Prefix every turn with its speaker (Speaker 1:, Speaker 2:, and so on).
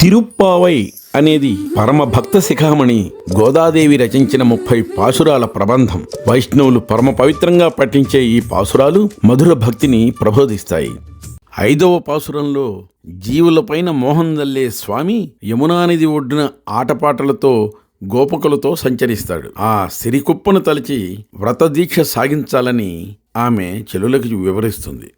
Speaker 1: తిరుప్పావై అనేది పరమభక్త శిఖామణి గోదాదేవి రచించిన 30 పాసురాల ప్రబంధం. వైష్ణవులు పరమ పవిత్రంగా పఠించే ఈ పాసురాలు మధుర భక్తిని ప్రబోధిస్తాయి. 5వ పాసురంలో జీవులపైన మోహం దల్లే స్వామి యమునా నది ఒడ్డున ఆటపాటలతో గోపకులతో సంచరిస్తాడు. ఆ సిరికుప్పను తలచి వ్రతదీక్ష సాగించాలని ఆమె చెలులకు వివరిస్తుంది.